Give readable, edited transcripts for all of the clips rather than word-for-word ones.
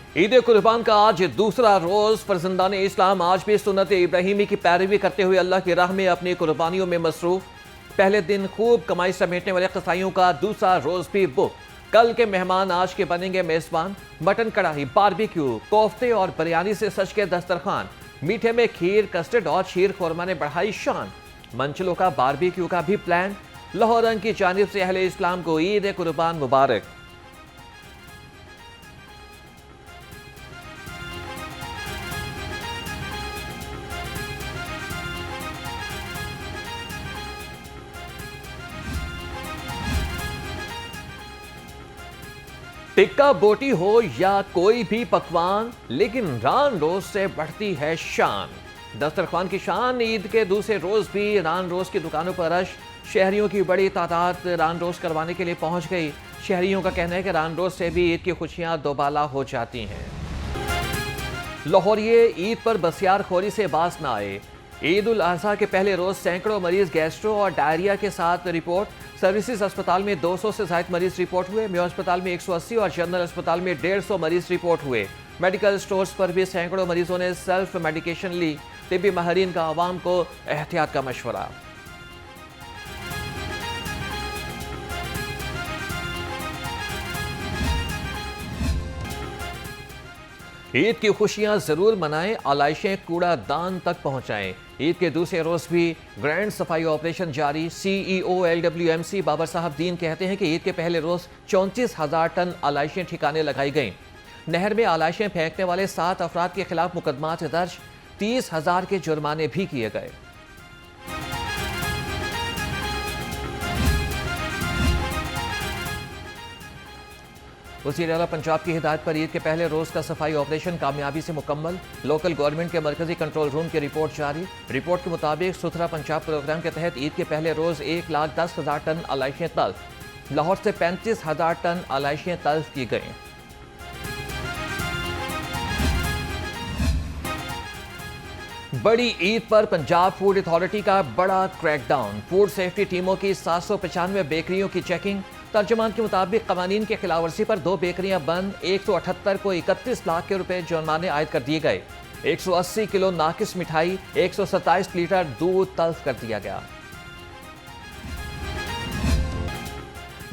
ईद कुर्बान का आज दूसरा रोज फर्जंदान इस्लाम आज भी सुन्नत इब्राहिमी की पैरवी करते हुए अल्लाह की राह में अपनी कुर्बानियों में मसरूफ। पहले दिन खूब कमाई समेटने वाले कसाईयों का दूसरा रोज भी बुक। कल के मेहमान आज के बनेंगे मेजबान। मटन कढ़ाई, बारबेक्यू, कोफ्ते और बिरयानी से सज के दस्तरखान। मीठे में खीर, कस्टर्ड और शीर खुरमा ने बढ़ाई शान। मंचलों का बारबेक्यू का भी प्लान। लाहौर रंग की जानिब से अहले इस्लाम को ईद कुर्बान मुबारक। टिक्का बोटी हो या कोई भी पकवान, लेकिन रान रोज से बढ़ती है शान। दस्तरखान की शान। ईद के दूसरे रोज भी रान रोज की दुकानों पर रश। शहरियों की बड़ी तादाद रान रोज करवाने के लिए पहुंच गई। शहरियों का कहना है कि रान रोज से भी ईद की खुशियां दोबाला हो जाती हैं। लाहौरिये ईद पर बसियार खोरी से बाज न आए। ईद उल अजहा के पहले रोज सैकड़ों मरीज गैस्ट्रो और डायरिया के साथ रिपोर्ट। सर्विसेज अस्पताल में 200 से ज्यादा मरीज रिपोर्ट हुए। मेयो अस्पताल में 180 और जनरल अस्पताल में 150 मरीज रिपोर्ट हुए। मेडिकल स्टोर्स पर भी सैकड़ों मरीजों ने सेल्फ मेडिकेशन ली। तिब्बी माहिरीन का आवाम को एहतियात का मशवरा। ईद की खुशियां जरूर मनाएं, आलाइशें कूड़ादान तक पहुंचाएं। ईद के दूसरे रोज भी ग्रैंड सफाई ऑपरेशन जारी। सीईओ LWMC बाबर साहब दीन कहते हैं कि ईद के पहले रोज 34,000 टन आलाइशें ठिकाने लगाई गईं। नहर में आलाइशें फेंकने वाले 7 अफराद के खिलाफ मुकदमात दर्ज। 30,000 के जुर्माने भी किए गए। वज़ीर आला पंजाब की हिदायत पर ईद के पहले रोज का सफाई ऑपरेशन कामयाबी से मुकम्मल। लोकल गवर्नमेंट के मरकजी कंट्रोल रूम की रिपोर्ट जारी। रिपोर्ट के मुताबिक सुथरा पंजाब प्रोग्राम के तहत ईद के पहले रोज 1,10,000 टन आलाइशें तल्फ। लाहौर से 35,000 टन आलाइशें तल्फ की गईं। बड़ी ईद पर पंजाब फूड अथॉरिटी का बड़ा क्रैकडाउन। फूड सेफ्टी टीमों की 795 बेकरियों की चेकिंग। तर्जुमान के मुताबिक कवानीन की खिलाफवर्जी पर 2 बेकरियां बंद। 178 को 31 लाख के रुपए जुर्माने आयद कर दिए गए। 180 किलो नाकिस मिठाई, 127 लीटर दूध तल्फ कर दिया गया।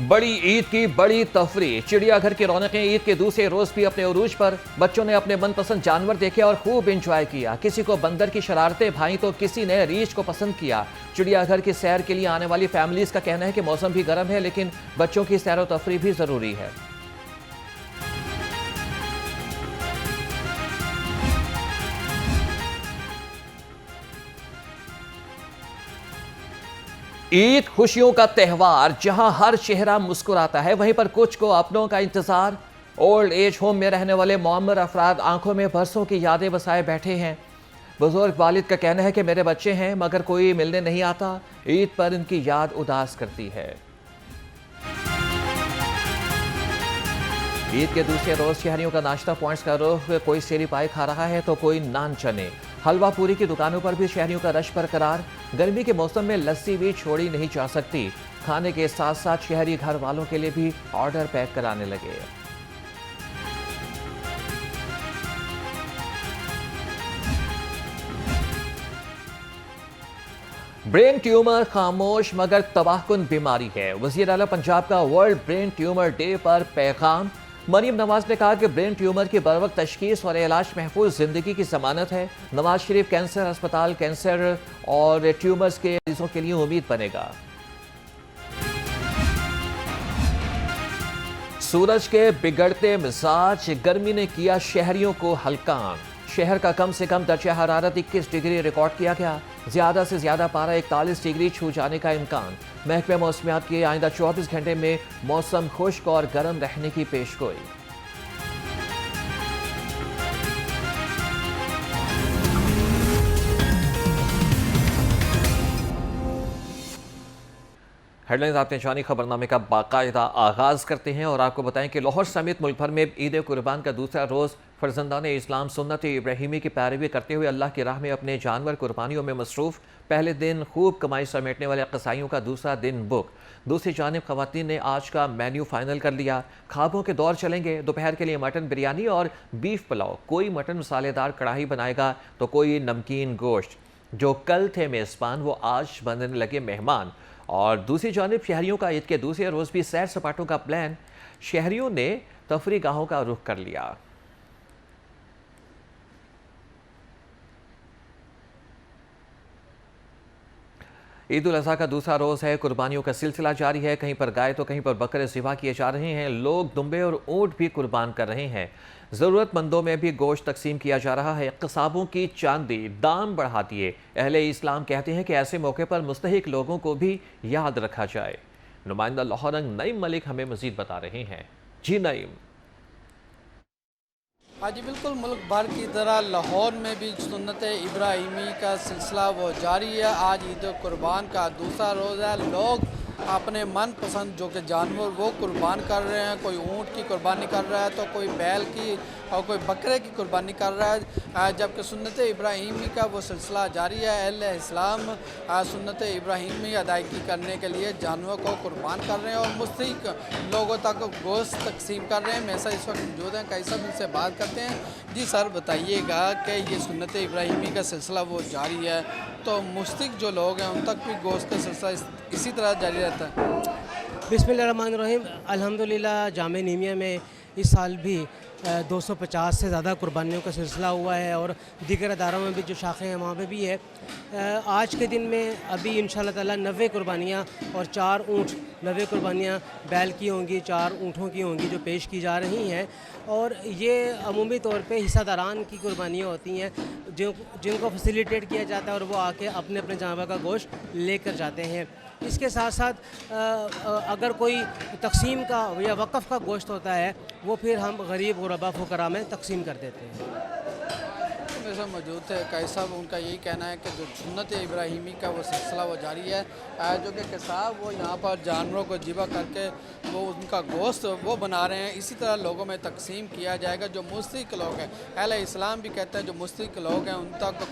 बड़ी ईद की बड़ी तफरीह। चिड़ियाघर की रौनकें ईद के दूसरे रोज भी अपने उरूज पर। बच्चों ने अपने मनपसंद जानवर देखे और खूब एंजॉय किया। किसी को बंदर की शरारतें भाई तो किसी ने रीछ को पसंद किया। चिड़ियाघर की सैर के लिए आने वाली फैमिलीज का कहना है कि मौसम भी गर्म है, लेकिन बच्चों की सैर व तफरीह भी जरूरी है। ईद खुशियों का त्यौहार। जहां हर चेहरा मुस्कुराता है, वहीं पर कुछ को अपनों का इंतजार। ओल्ड एज होम में रहने वाले मुअम्मर अफराद आंखों में बरसों की यादें बसाए बैठे हैं। बुजुर्ग वालिद का कहना है कि मेरे बच्चे हैं मगर कोई मिलने नहीं आता। ईद पर इनकी याद उदास करती है। ईद के दूसरे रोज शहरियों का नाश्ता पॉइंट्स का रुख। कोई सेरी पाई खा रहा है तो कोई नान चने। हलवा पूरी की दुकानों पर भी शहरियों का रश बरकरार। गर्मी के मौसम में लस्सी भी छोड़ी नहीं जा सकती। खाने के साथ साथ शहरी घर वालों के लिए भी ऑर्डर पैक कराने लगे। ब्रेन ट्यूमर खामोश मगर तबाहकुन बीमारी है। वज़ीर आला पंजाब का वर्ल्ड ब्रेन ट्यूमर डे पर पैगाम। मरीम नवाज ने कहा कि ब्रेन ट्यूमर की बरवक्त तशखीस और इलाज महफूज जिंदगी की जमानत है। नवाज शरीफ कैंसर अस्पताल कैंसर और ट्यूमर्स के मरीजों के लिए उम्मीद बनेगा। सूरज के बिगड़ते मिजाज। गर्मी ने किया शहरियों को हलकान। शहर का कम से कम दर्जा हरारत 21 डिग्री रिकॉर्ड किया गया। ज्यादा से ज्यादा पारा 41 डिग्री छू जाने का इम्कान। महकमे मौसमियात की आइंदा 24 घंटे में मौसम खुश्क और गर्म रहने की पेशगोई। हेडलाइंस आपने जानी खबरनामे का बाकायदा आगाज़ करते हैं और आपको बताएं कि लाहौर समेत मुल्क भर में ईद कुर्बान का दूसरा रोज़ फर्जंदान इस्लाम सुन्नत इब्राहिमी की पैरवी करते हुए अल्लाह की राह में अपने जानवर कुर्बानियों में मसरूफ़। पहले दिन खूब कमाई समेटने वाले कसाईयों का दूसरा दिन बुक। दूसरी जानिब खवातीन ने आज का मेन्यू फाइनल कर लिया। खाबों के दौर चलेंगे। दोपहर के लिए मटन बिरयानी और बीफ पुलाव। कोई मटन मसालेदार कढ़ाई बनाएगा तो कोई नमकीन गोश्त। जो कल थे मेज़बान वो आज बनने लगे मेहमान। और दूसरी जानिब शहरियों का ईद के दूसरे रोज़ भी सैर सपाटों का प्लान। शहरियों ने तफरी गाहों का रुख कर लिया। ईद उल अज़हा का दूसरा रोज़ है। कुर्बानियों का सिलसिला जारी है। कहीं पर गाय तो कहीं पर बकरे ज़िबा किए जा रहे हैं। लोग दुम्बे और ऊँट भी कुर्बान कर रहे हैं। ज़रूरतमंदों में भी गोश्त तकसीम किया जा रहा है। क़साबों की चांदी दाम बढ़ा दिए। अहले इस्लाम कहते हैं कि ऐसे मौके पर मुस्तहिक लोगों को भी याद रखा जाए। नुमाइंदा लाहौरंग नईम मलिक हमें मज़ीद बता रहे हैं। जी नईम। हाँ जी बिल्कुल, मुल्क भर की तरह लाहौर में भी सुन्नत इब्राहिमी का सिलसिला वो जारी है। आज ईद कुर्बान का दूसरा रोज़ है। लोग अपने मनपसंद जो कि जानवर वो कुर्बान कर रहे हैं। कोई ऊँट की कुर्बानी कर रहा है तो कोई बैल की और कोई बकरे की कुर्बानी कर रहा है। जबकि सुन्नत इब्राहिमी का वो सिलसिला जारी है। अहले इस्लाम सुन्नत इब्राहिमी अदायगी करने के लिए जानवर को कुर्बान कर रहे हैं और मुस्तहिक लोगों तक गोश्त तकसीम कर रहे हैं। मेरे साथ इस वक्त मौजूद हैं, कई सब इनसे बात करते हैं। जी सर, बताइएगा कि ये सुन्नत इब्राहिमी का सिलसिला वो जारी है तो मुस्तहिक जो लोग हैं उन तक भी गोश्त का सिलसिला इसी तरह जारी रहता है। बिस्मिल्लाहिर्रहमानिर्रहीम। अल्हम्दुलिल्लाह जामे नीमिया में इस साल भी 250 से ज़्यादा कुर्बानियों का सिलसिला हुआ है और दीगर अदारों में भी जो शाखें हैं वहाँ पे भी है। आज के दिन में अभी इंशाअल्लाह ताला 90 कुर्बानियाँ और 4 ऊँट 90 कुर्बानियाँ बैल की होंगी, 4 ऊँटों की होंगी जो पेश की जा रही हैं। और ये अमूमी तौर पे हिस्सादारान की कुर्बानियाँ होती हैं जिनको फैसिलिटेट किया जाता है और वो आके अपने अपने जानवर का गोश्त लेकर जाते हैं। इसके साथ साथ अगर कोई तकसीम का या वक़्फ़ का गोश्त होता है वो फिर हम गरीब गुरबा फ़ुक़रा में तकसीम कर देते हैं। मेरे साथ मौजूद थे कई साहब, उनका यही कहना है कि जो सुन्नत इब्राहिमी का वो सिलसिला वो जारी है। जो कि किसाब वो यहाँ पर जानवरों को ज़िबा करके वो उनका गोश्त वो बना रहे हैं। इसी तरह लोगों में तकसीम किया जाएगा। जो मुस्तहिक लोग हैं, अहले इस्लाम भी कहते हैं जो मुस्तहिक लोग हैं उन तक